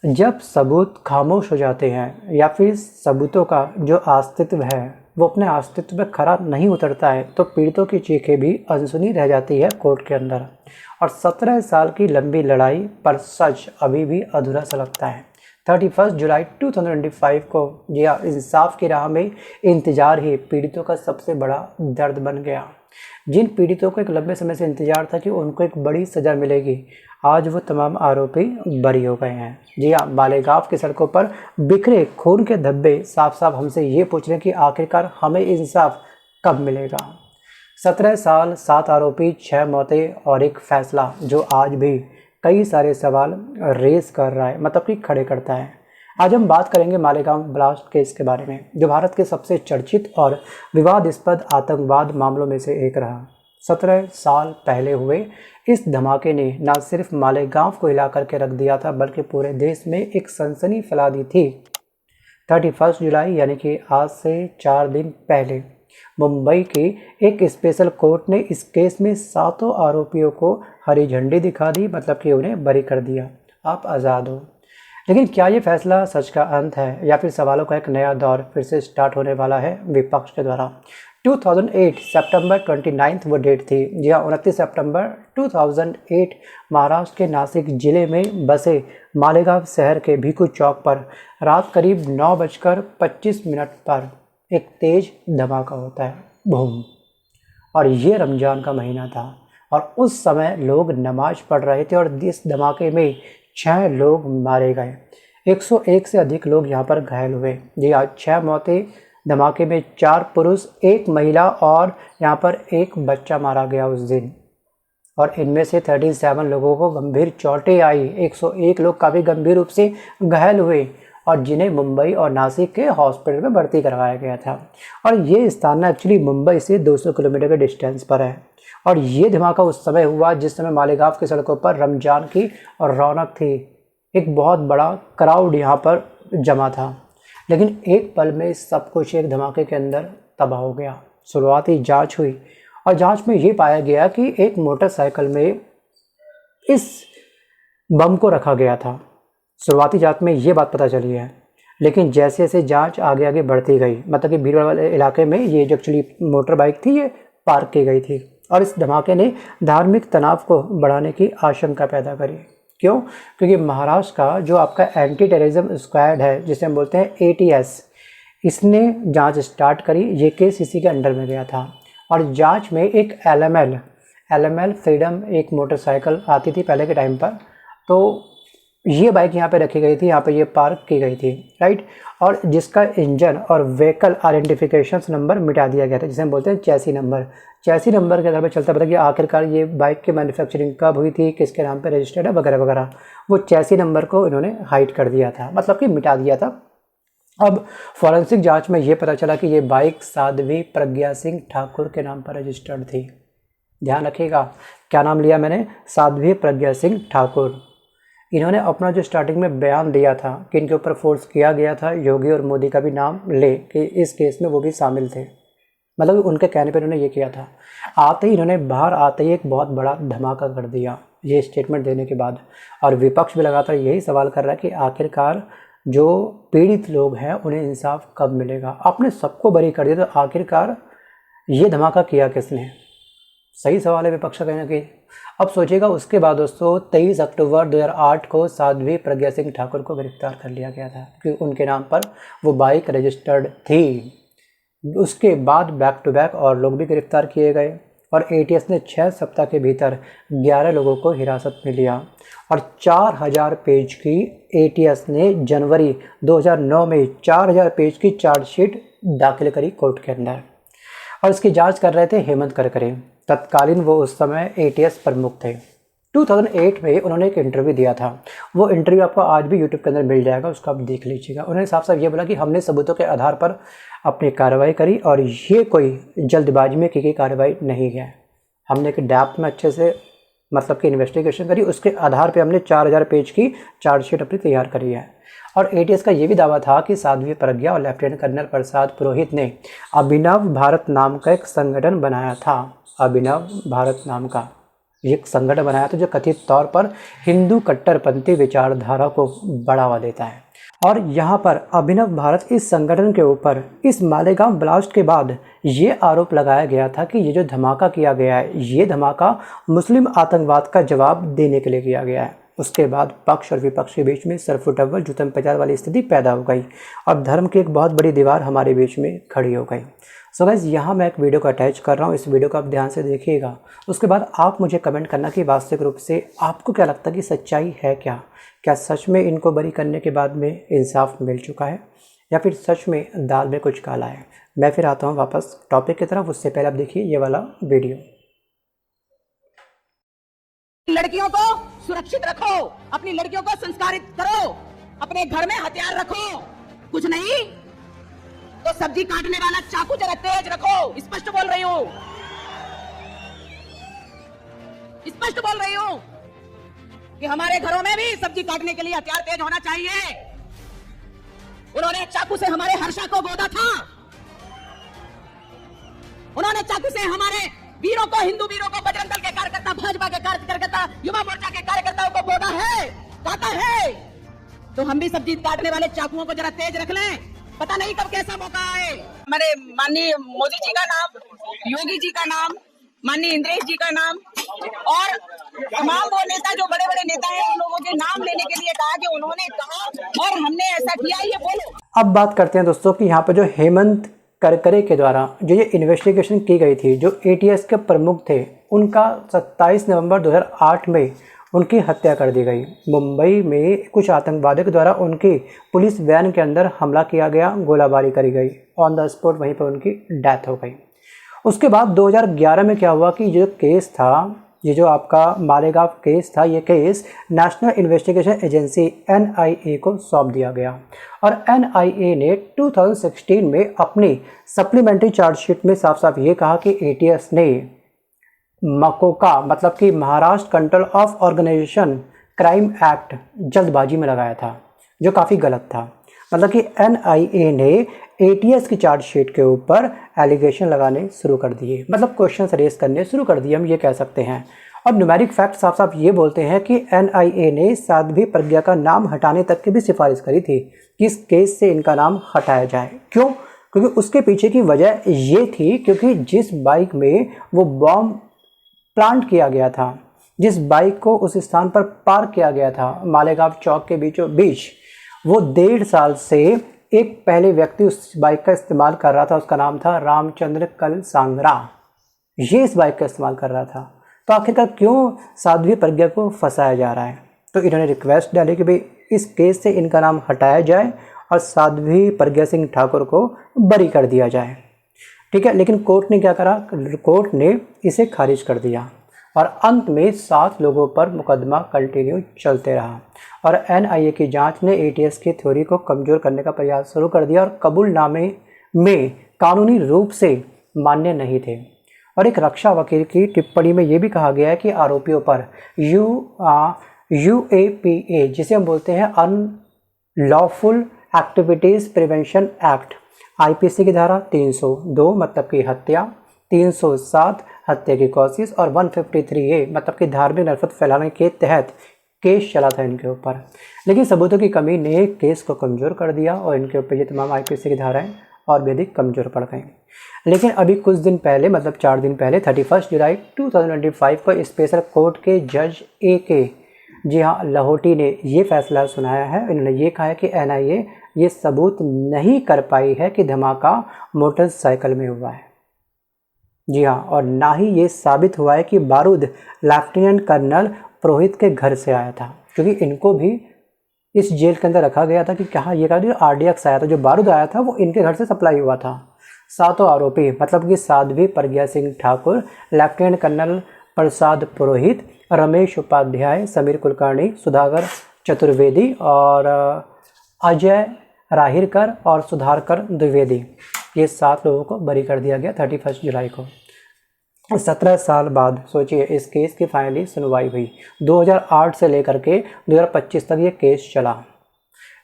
जब सबूत खामोश हो जाते हैं या फिर सबूतों का जो अस्तित्व है वो अपने अस्तित्व पर खरा नहीं उतरता है तो पीड़ितों की चीखें भी अनसुनी रह जाती है कोर्ट के अंदर। और 17 साल की लंबी लड़ाई पर सच अभी भी अधूरा सा लगता है। 31 जुलाई 2025 को यह इंसाफ की राह में इंतजार ही पीड़ितों का सबसे बड़ा दर्द बन गया। जिन पीड़ितों को एक लंबे समय से इंतजार था कि उनको एक बड़ी सज़ा मिलेगी, आज वो तमाम आरोपी बरी हो गए हैं। जी हाँ, मालेगांव की सड़कों पर बिखरे खून के धब्बे साफ साफ हमसे ये पूछ रहे हैं कि आखिरकार हमें इंसाफ कब मिलेगा। 17 साल, 7 आरोपी, 6 मौतें और एक फैसला जो आज भी कई सारे सवाल रेस कर रहा है, मतलब कि खड़े करता है। आज हम बात करेंगे मालेगांव ब्लास्ट केस के बारे में, जो भारत के सबसे चर्चित और विवादास्पद आतंकवाद मामलों में से एक रहा। 17 साल पहले हुए इस धमाके ने न सिर्फ मालेगांव को हिला करके रख दिया था बल्कि पूरे देश में एक सनसनी फैला दी थी। 31 जुलाई यानी कि आज से 4 दिन पहले मुंबई की एक स्पेशल कोर्ट ने इस केस में 7 आरोपियों को हरी झंडी दिखा दी, मतलब कि उन्हें बरी कर दिया, आप आज़ाद हो। लेकिन क्या ये फैसला सच का अंत है या फिर सवालों का एक नया दौर फिर से स्टार्ट होने वाला है विपक्ष के द्वारा। 2008 सितंबर 29 वो डेट थी। जी हाँ, 29 सितंबर 2008 महाराष्ट्र के नासिक जिले में बसे मालेगांव शहर के भिकू चौक पर रात करीब 9:25 पर एक तेज धमाका होता है, बूम। और ये रमज़ान का महीना था और उस समय लोग नमाज पढ़ रहे थे और इस धमाके में 6 लोग मारे गए। 101 से अधिक लोग यहाँ पर घायल हुए। जी हाँ, 6 मौतें, धमाके में 4 पुरुष, 1 महिला और यहाँ पर 1 बच्चा मारा गया उस दिन। और इनमें से 37 लोगों को गंभीर चोटें आई। 101 लोग काफ़ी गंभीर रूप से घायल हुए और जिन्हें मुंबई और नासिक के हॉस्पिटल में भर्ती करवाया गया था। और ये स्थान एक्चुअली मुंबई से 200 किलोमीटर के डिस्टेंस पर है। और ये धमाका उस समय हुआ जिस समय मालेगांव की सड़कों पर रमज़ान की और रौनक थी। एक बहुत बड़ा क्राउड यहाँ पर जमा था, लेकिन एक पल में सब कुछ एक धमाके के अंदर तबाह हो गया। शुरुआती जांच हुई और जांच में ये पाया गया कि एक मोटरसाइकिल में इस बम को रखा गया था। शुरुआती जांच में ये बात पता चली है, लेकिन जैसे जैसे जांच आगे आगे बढ़ती गई, मतलब कि भीड़ वाले इलाके में ये जो एक्चुअली मोटर बाइक थी ये पार्क की गई थी और इस धमाके ने धार्मिक तनाव को बढ़ाने की आशंका पैदा करी। क्यों? क्योंकि महाराष्ट्र का जो आपका एंटी टेररिज्म स्क्वाड है, जिसे हम बोलते हैं ATS, इसने जांच स्टार्ट करी। ये केस इसी के अंडर में गया था और जांच में एक LML फ्रीडम एक मोटरसाइकिल आती थी पहले के टाइम पर, तो ये बाइक यहाँ पे रखी गई थी, यहाँ पे ये पार्क की गई थी, राइट। और जिसका इंजन और व्हीकल आइडेंटिफिकेशन नंबर मिटा दिया गया था, जिसे हम बोलते हैं चैसी नंबर। चैसी नंबर के आधार पर चलता पता कि आखिरकार ये बाइक की मैन्युफैक्चरिंग कब हुई थी, किसके नाम पे रजिस्टर्ड है, वगैरह वगैरह। वो चैसी नंबर को इन्होंने हाइड कर दिया था, मतलब कि मिटा दिया था। अब फॉरेंसिक जांच में ये पता चला कि ये बाइक साध्वी प्रज्ञा सिंह ठाकुर के नाम पर रजिस्टर्ड थी। ध्यान रखिएगा, क्या नाम लिया मैंने? साध्वी प्रज्ञा सिंह ठाकुर। इन्होंने अपना जो स्टार्टिंग में बयान दिया था कि इनके ऊपर फोर्स किया गया था, योगी और मोदी का भी नाम ले कि इस केस में वो भी शामिल थे, मतलब उनके कहने पर इन्होंने ये किया था। आते ही इन्होंने बाहर आते ही एक बहुत बड़ा धमाका कर दिया ये स्टेटमेंट देने के बाद। और विपक्ष भी लगातार यही सवाल कर रहा है कि आखिरकार जो पीड़ित लोग हैं उन्हें इंसाफ कब मिलेगा। आपने सबको बरी कर दिया तो आखिरकार ये धमाका किया किसने? सही सवाल है विपक्ष का कहना कि अब सोचिएगा। उसके बाद दोस्तों 23 अक्टूबर 2008 को साध्वी प्रज्ञा सिंह ठाकुर को गिरफ्तार कर लिया गया था क्योंकि उनके नाम पर वो बाइक रजिस्टर्ड थी। उसके बाद बैक टू बैक और लोग भी गिरफ्तार किए गए और ATS ने 6 सप्ताह के भीतर 11 लोगों को हिरासत में लिया और 4000 पेज की ATS ने जनवरी 2009 में 4000 पेज की चार्जशीट दाखिल करी कोर्ट के अंदर। और इसकी जांच कर रहे थे हेमंत करकरे, तत्कालीन वो उस समय ATS प्रमुख थे। 2008 में उन्होंने एक इंटरव्यू दिया था, वो इंटरव्यू आपको आज भी यूट्यूब के अंदर मिल जाएगा, उसको आप देख लीजिएगा। उन्होंने साफ साफ ये बोला कि हमने सबूतों के आधार पर अपनी कार्रवाई करी और ये कोई जल्दबाजी में की गई कार्रवाई नहीं है। हमने एक डेप्थ में अच्छे से मतलब कि इन्वेस्टिगेशन करी, उसके आधार पर हमने 4000 पेज की चार्जशीट अपनी तैयार करी है। और ATS का ये भी दावा था कि साध्वी प्रज्ञा और लेफ्टिनेंट कर्नल प्रसाद पुरोहित ने अभिनव भारत नाम का एक संगठन बनाया था, अभिनव भारत नाम का, ये एक संगठन बनाया था जो कथित तौर पर हिंदू कट्टरपंथी विचारधारा को बढ़ावा देता है। और यहाँ पर अभिनव भारत इस संगठन के ऊपर इस मालेगांव ब्लास्ट के बाद ये आरोप लगाया गया था कि ये जो धमाका किया गया है, ये धमाका मुस्लिम आतंकवाद का जवाब देने के लिए किया गया है। उसके बाद पक्ष और विपक्ष के बीच में सरफुटअव्वल जूतम पेचार वाली स्थिति पैदा हो गई और धर्म की एक बहुत बड़ी दीवार हमारे बीच में खड़ी हो गई। सो गाइस, यहाँ मैं एक वीडियो को अटैच कर रहा हूँ, इस वीडियो को आप ध्यान से देखिएगा। उसके बाद आप मुझे कमेंट करना कि वास्तविक रूप से आपको क्या लगता है कि सच्चाई है क्या सच में इनको बरी करने के बाद में इंसाफ मिल चुका है या फिर सच में दाल में कुछ काला है। मैं फिर आता हूँ वापस टॉपिक की तरफ, उससे पहले आप देखिए ये वाला वीडियो। लड़कियों को सुरक्षित रखो, अपनी लड़कियों को संस्कारित करो, अपने घर में हथियार रखो, कुछ नहीं तो सब्जी काटने वाला चाकू जरा तेज रखो। स्पष्ट बोल रही हूँ, स्पष्ट बोल रही हूँ कि हमारे घरों में भी सब्जी काटने के लिए हथियार तेज होना चाहिए। उन्होंने चाकू से हमारे हर्षा को गोदा था, उन्होंने चाकू से हमारे वीरों को, हिंदू वीरों को, बजरंग दल के कार्यकर्ता, भाजपा के कार्यकर्ता, युवा मोर्चा के कार्यकर्ताओं को गोदा है, काटा है। तो हम भी सब्जी काटने वाले चाकुओं को जरा तेज रख लें, पता नहीं कब कैसा मौका आए। हमारे माननीय मोदी जी का नाम, योगी जी का नाम, माननीय इंद्रेश जी का नाम और तमाम वो नेता जो बड़े बड़े नेता हैं, उन लोगों के नाम लेने के लिए कहा कि उन्होंने कहा और हमने ऐसा किया, ये बोलो। अब बात करते हैं दोस्तों कि यहाँ पर जो हेमंत करकरे के द्वारा जो ये इन्वेस्टिगेशन की गई थी, जो एटीएस के प्रमुख थे, उनका 27 नवंबर 2008 में उनकी हत्या कर दी गई। मुंबई में कुछ आतंकवादियों के द्वारा उनकी पुलिस वैन के अंदर हमला किया गया, गोलाबारी करी गई, ऑन द स्पॉट वहीं पर उनकी डेथ हो गई। उसके बाद 2011 में क्या हुआ कि जो केस था, ये जो आपका मालेगांव केस था, ये case national investigation agency NIA को सौंप दिया गया और NIA ने 2016 में अपनी सप्लीमेंट्री चार्जशीट में साफ साफ ये कहा कि ATS ने मकोका मतलब कि Maharashtra control of organization crime act जल्दबाजी में लगाया था, जो काफ़ी गलत था। मतलब कि NIA ने ATS की चार्जशीट के ऊपर एलिगेशन लगाने शुरू कर दिए, मतलब क्वेश्चन रेस करने शुरू कर दिए, हम ये कह सकते हैं। और न्यूमेरिक फैक्ट साफ साफ ये बोलते हैं कि NIA ने साध्वी प्रज्ञा का नाम हटाने तक की भी सिफारिश करी थी कि इस केस से इनका नाम हटाया जाए। क्यों? क्योंकि उसके पीछे की वजह ये थी क्योंकि जिस बाइक में वो बॉम्ब प्लांट किया गया था, जिस बाइक को उस स्थान पर पार्क किया गया था मालेगांव चौक के बीचों बीच, वो 1.5 साल से एक पहले व्यक्ति उस बाइक का इस्तेमाल कर रहा था, उसका नाम था रामचंद्र कलसांगरा। ये इस बाइक का इस्तेमाल कर रहा था। तो आखिरकार क्यों साध्वी प्रज्ञा को फंसाया जा रहा है? तो इन्होंने रिक्वेस्ट डाली कि भाई इस केस से इनका नाम हटाया जाए और साध्वी प्रज्ञा सिंह ठाकुर को बरी कर दिया जाए। ठीक है, लेकिन कोर्ट ने क्या करा? कोर्ट ने इसे खारिज कर दिया और अंत में 7 लोगों पर मुकदमा कंटिन्यू चलते रहा और NIA की जांच ने ATS की थ्योरी को कमज़ोर करने का प्रयास शुरू कर दिया और कबूलनामे में कानूनी रूप से मान्य नहीं थे। और एक रक्षा वकील की टिप्पणी में ये भी कहा गया है कि आरोपियों पर UAPA, जिसे हम बोलते हैं unlawful activities prevention act, IPC की धारा 302 मतलब कि हत्या, 307 हत्या की कोशिश और 153A मतलब कि धार्मिक नफरत फैलाने के तहत केस चला था इनके ऊपर। लेकिन सबूतों की कमी ने केस को कमज़ोर कर दिया और इनके ऊपर ये तमाम IPC की धाराएं और भी अधिक कमज़ोर पड़ गई। लेकिन अभी कुछ दिन पहले, मतलब 4 दिन पहले 31 जुलाई 2025 को स्पेशल कोर्ट के जज AK, जी हाँ, लाहौटी ने ये फैसला सुनाया है। इन्होंने ये कहा है कि NIA ये सबूत नहीं कर पाई है कि धमाका मोटरसाइकिल में हुआ है। जी हाँ, और ना ही ये साबित हुआ है कि बारूद लेफ्टिनेंट कर्नल पुरोहित के घर से आया था, क्योंकि इनको भी इस जेल के अंदर रखा गया था कि कहाँ ये कहा RDX आया था, जो बारूद आया था वो इनके घर से सप्लाई हुआ था। 7 आरोपी मतलब कि साध्वी प्रज्ञा सिंह ठाकुर, लेफ्टिनेंट कर्नल प्रसाद पुरोहित, रमेश उपाध्याय, समीर कुलकर्णी, सुधाकर चतुर्वेदी और अजय राहिरकर और सुधाकर द्विवेदी, ये 7 लोगों को बरी कर दिया गया 31 जुलाई को। 17 साल बाद सोचिए इस केस की फाइनली सुनवाई हुई। 2008 से लेकर के 2025 तक ये केस चला।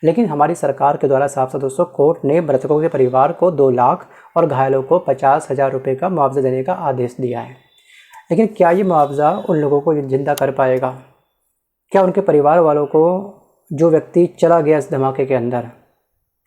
लेकिन हमारी सरकार के द्वारा साफ साफ दोस्तों कोर्ट ने मृतकों के परिवार को 2 लाख और घायलों को 50,000 रुपये का मुआवजा देने का आदेश दिया है। लेकिन क्या ये मुआवजा उन लोगों को जिंदा कर पाएगा? क्या उनके परिवार वालों को, जो व्यक्ति चला गया इस धमाके के अंदर,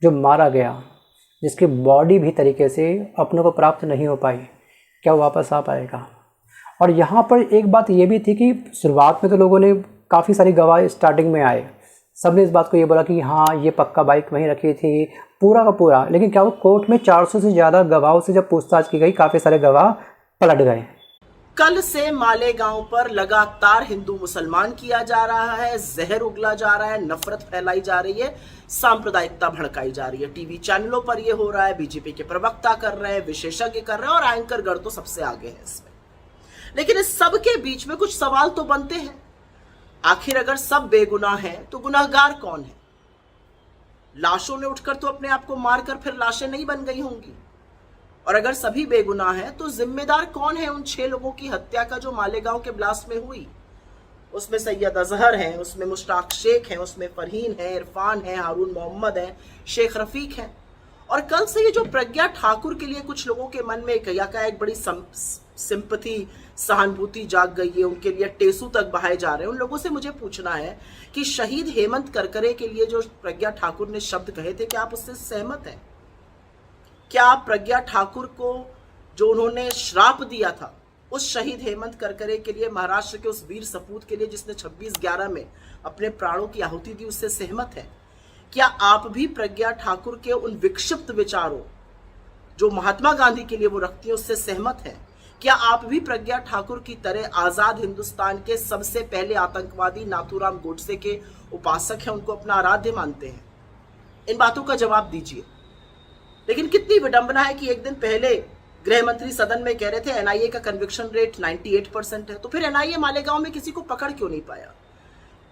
जो मारा गया, जिसकी बॉडी भी तरीके से अपनों को प्राप्त नहीं हो पाई, क्या वो वापस आ पाएगा? और यहाँ पर एक बात ये भी थी कि शुरुआत में तो लोगों ने काफ़ी सारी गवाह स्टार्टिंग में आए, सबने इस बात को ये बोला कि हाँ ये पक्का बाइक वहीं रखी थी, पूरा का पूरा। लेकिन क्या वो कोर्ट में 400 से ज़्यादा गवाहों से जब पूछताछ की गई, काफ़ी सारे गवाह पलट गए। कल से मालेगांव पर लगातार हिंदू मुसलमान किया जा रहा है, जहर उगला जा रहा है, नफरत फैलाई जा रही है, सांप्रदायिकता भड़काई जा रही है। टीवी चैनलों पर यह हो रहा है, बीजेपी के प्रवक्ता कर रहे हैं, विशेषज्ञ कर रहे हैं और एंकरगढ़ तो सबसे आगे है इसमें। लेकिन इस सब के बीच में कुछ सवाल तो बनते हैं। आखिर अगर सब बेगुनाह हैं तो गुनाहगार कौन है? लाशों ने उठकर तो अपने आप को मारकर फिर लाशें नहीं बन गई होंगी। और अगर सभी बेगुनाह हैं तो जिम्मेदार कौन है उन 6 लोगों की हत्या का जो मालेगांव के ब्लास्ट में हुई? उसमें सैयद अजहर हैं, उसमें मुश्ताक शेख हैं, उसमें फरहीन है, इरफान है, हारून मोहम्मद है, शेख रफीक हैं। और कल से ये जो प्रज्ञा ठाकुर के लिए कुछ लोगों के मन में एक बड़ी सिंपैथी, सहानुभूति जाग गई है, उनके लिए टेसू तक बहाए जा रहे हैं। उन लोगों से मुझे पूछना है कि शहीद हेमंत करकरे के लिए जो प्रज्ञा ठाकुर ने शब्द कहे थे, क्या आप उससे सहमत हैं? क्या आप प्रज्ञा ठाकुर को जो उन्होंने श्राप दिया था उस शहीद हेमंत करकरे के लिए, महाराष्ट्र के उस वीर सपूत के लिए जिसने 26/11 में अपने प्राणों की आहुति दी, उससे सहमत है? क्या आप भी प्रज्ञा ठाकुर के उन विक्षिप्त विचारों जो महात्मा गांधी के लिए वो रखती है उससे सहमत है? क्या आप भी प्रज्ञा ठाकुर की तरह आजाद हिंदुस्तान के सबसे पहले आतंकवादी नाथूराम गोडसे के उपासक हैं, उनको अपना आराध्य मानते हैं? इन बातों का जवाब दीजिए। लेकिन कितनी विडंबना है कि एक दिन पहले गृह मंत्री सदन में कह रहे थे एनआईए का कन्विक्शन रेट 98% है, तो फिर एनआईए मालेगांव में किसी को पकड़ क्यों नहीं पाया?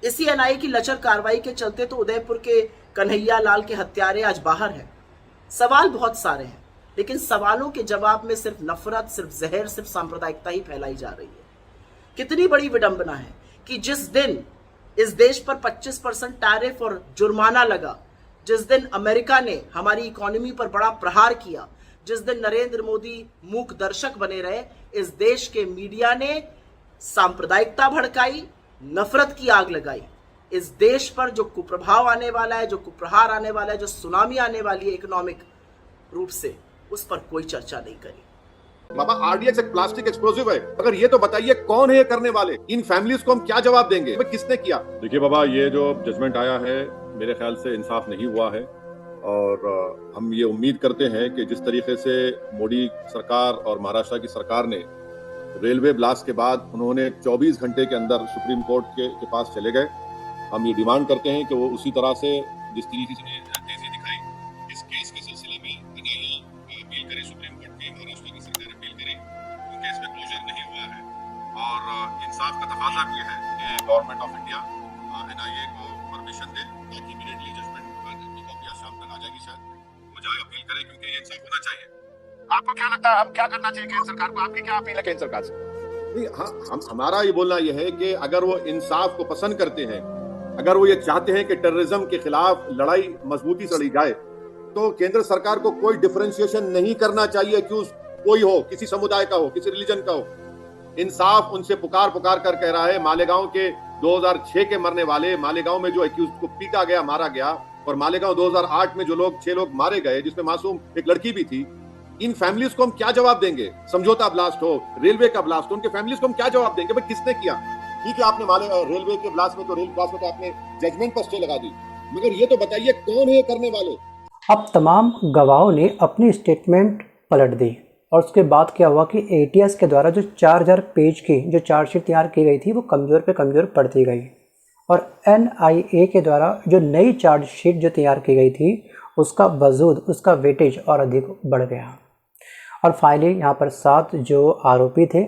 इसी एनआईए की लचर कार्रवाई के चलते तो उदयपुर के कन्हैया लाल के हत्यारे आज बाहर हैं। सवाल बहुत सारे हैं, लेकिन सवालों के जवाब में सिर्फ नफरत, सिर्फ जहर, सिर्फ सांप्रदायिकता ही फैलाई जा रही है। कितनी बड़ी विडंबना है कि जिस दिन इस देश पर 25% टैरिफ और जुर्माना लगा, जिस दिन अमेरिका ने हमारी इकोनॉमी पर बड़ा प्रहार किया, जिस दिन नरेंद्र मोदी मूक दर्शक बने रहे, इस देश के मीडिया ने सांप्रदायिकता भड़काई, नफरत की आग लगाई। इस देश पर जो कुप्रभाव आने वाला है, जो कुप्रहार आने वाला है, जो सुनामी आने वाली है इकोनॉमिक रूप से, उस पर कोई चर्चा नहीं करी। बाबा आरडीएक्स एक प्लास्टिक एक्सप्लोसिव है, अगर ये तो बताइए कौन है ये करने वाले? इन फैमिलीज को हम क्या जवाब देंगे? किसने किया? देखिए बाबा, ये जो जजमेंट आया है मेरे ख्याल से इंसाफ नहीं हुआ है और हम ये उम्मीद करते हैं कि जिस तरीके से मोदी सरकार और महाराष्ट्र की सरकार ने रेलवे ब्लास्ट के बाद उन्होंने 24 घंटे के अंदर सुप्रीम कोर्ट के पास चले गए, हम ये डिमांड करते हैं कि वो उसी तरह से जिस तरीके से तेजी दिखाई इस केस के सिलसिले में एनआईए अपील करे सुप्रीम कोर्ट में, महाराष्ट्र की सरकार अपील करे, क्योंकि इसमें क्लोजर नहीं हुआ है। और इंसाफ का तकाजा भी है कि गवर्नमेंट ऑफ इंडिया एनआईए को परमिशन दे ताकि इमीडिएटली जजमेंट की कॉपी आज शाम तक आ जाएगी, शायद बजाय अपील करे, क्योंकि ये इंसाफ होना चाहिए। आपको क्या लगता है हम क्या करना चाहिए केंद्र सरकार को? आपकी क्या अपील है केंद्र सरकार से? नहीं, हाँ, हमारा ये बोलना यह है कि अगर वो इंसाफ को पसंद करते हैं, अगर वो ये चाहते हैं कि टेररिज्म के खिलाफ लड़ाई मजबूती से लड़ी जाए, तो केंद्र सरकार को कोई डिफरेंशिएशन नहीं करना चाहिए कि कोई हो, किसी समुदाय का हो, किसी रिलीजन का हो। इंसाफ उनसे पुकार कर कह रहा है। मालेगांव के 2006 के मरने वाले, मालेगांव में जो एक्यूज को पीटा गया, मारा गया, और मालेगांव 2008 में जो 6 लोग मारे गए, जिसमें मासूम एक लड़की भी थी, इन फैमिलीज को हम क्या जवाब देंगे? समझौता ब्लास्ट हो, रेलवे का ब्लास्ट हो, उनके फैमिलीज को हम क्या जवाब देंगे? भाई किसने किया? ठीक है, आपने रेलवे के ब्लास्ट में तो आपने जजमेंट पर स्टे लगा दी, मगर ये तो बताइए कौन है ये करने वाले? अब तमाम गवाहों ने अपनी स्टेटमेंट पलट दी और उसके बाद क्या हुआ कि एटीएस के द्वारा जो 4000 पेज की जो चार्जशीट तैयार की गई थी वो कमज़ोर पे कमज़ोर पड़ती गई, और एनआईए के द्वारा जो नई चार्जशीट जो तैयार की गई थी उसका वजूद, उसका वेटेज और अधिक बढ़ गया। और फाइनली यहाँ पर 7 जो आरोपी थे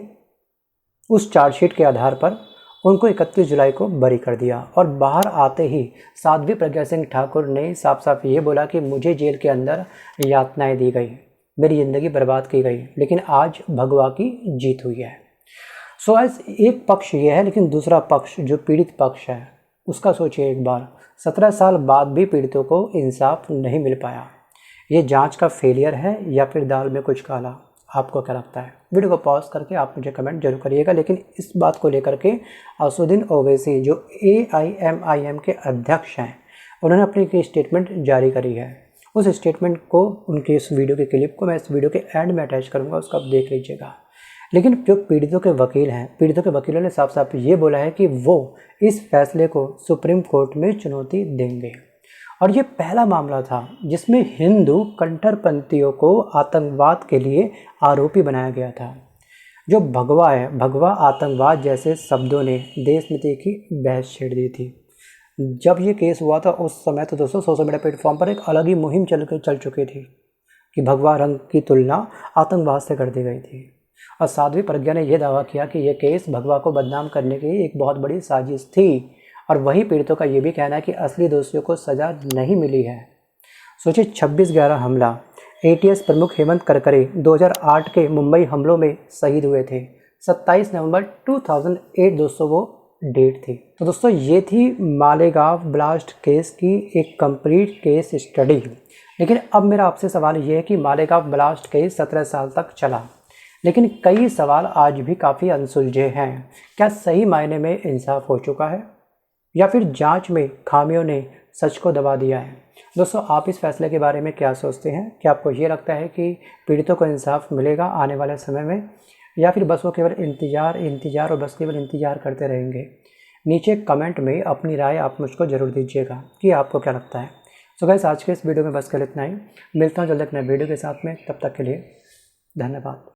उस चार्जशीट के आधार पर उनको 31 जुलाई को बरी कर दिया। और बाहर आते ही साध्वी प्रज्ञा सिंह ठाकुर ने साफ साफ ये बोला कि मुझे जेल के अंदर यातनाएं दी गई, मेरी ज़िंदगी बर्बाद की गई, लेकिन आज भगवा की जीत हुई है। सो आज एक पक्ष ये है, लेकिन दूसरा पक्ष जो पीड़ित पक्ष है उसका सोचिए एक बार, 17 साल बाद भी पीड़ितों को इंसाफ नहीं मिल पाया। ये जांच का फेलियर है या फिर दाल में कुछ काला? आपको क्या लगता है? वीडियो को पॉज करके आप मुझे कमेंट जरूर करिएगा। लेकिन इस बात को लेकर के असदुद्दीन ओवैसी जो AIMIM के अध्यक्ष हैं, उन्होंने अपनी एक स्टेटमेंट जारी करी है। उस स्टेटमेंट को, उनकी इस वीडियो के क्लिप को मैं इस वीडियो के एंड में अटैच करूँगा, उसको आप देख लीजिएगा। लेकिन जो पीड़ितों के वकील हैं, पीड़ितों के वकीलों ने साफ साफ ये बोला है कि वो इस फैसले को सुप्रीम कोर्ट में चुनौती देंगे। और ये पहला मामला था जिसमें हिंदू कट्टरपंथियों को आतंकवाद के लिए आरोपी बनाया गया था। जो भगवा है, भगवा आतंकवाद जैसे शब्दों ने देश नीति की बहस छेड़ दी थी। जब ये केस हुआ था उस समय तो दोस्तों सोशल मीडिया प्लेटफॉर्म पर एक अलग ही मुहिम चल चुकी थी कि भगवा रंग की तुलना आतंकवाद से कर दी गई थी। और साध्वी प्रज्ञा ने यह दावा किया कि यह केस भगवा को बदनाम करने की एक बहुत बड़ी साजिश थी। और वही पीड़ितों का ये भी कहना है कि असली दोषियों को सज़ा नहीं मिली है। सोचिए 26/11 हमला, ATS प्रमुख हेमंत करकरे 2008 के मुंबई हमलों में शहीद हुए थे। 27 नवंबर 2008 दोस्तों वो डेट थी। तो दोस्तों ये थी मालेगांव ब्लास्ट केस की एक कंप्लीट केस स्टडी। लेकिन अब मेरा आपसे सवाल ये है कि मालेगांव ब्लास्ट केस 17 साल तक चला, लेकिन कई सवाल आज भी काफ़ी अनसुलझे हैं। क्या सही मायने में इंसाफ हो चुका है या फिर जांच में खामियों ने सच को दबा दिया है? दोस्तों आप इस फैसले के बारे में क्या सोचते हैं? क्या आपको ये लगता है कि पीड़ितों को इंसाफ मिलेगा आने वाले समय में, या फिर बस वो केवल इंतज़ार और बस केवल इंतज़ार करते रहेंगे? नीचे कमेंट में अपनी राय आप मुझको ज़रूर दीजिएगा कि आपको क्या लगता है। सो गाइस आज के इस वीडियो में बस कल इतना ही। मिलता हूँ जल्द एक नए वीडियो के साथ में, तब तक के लिए धन्यवाद।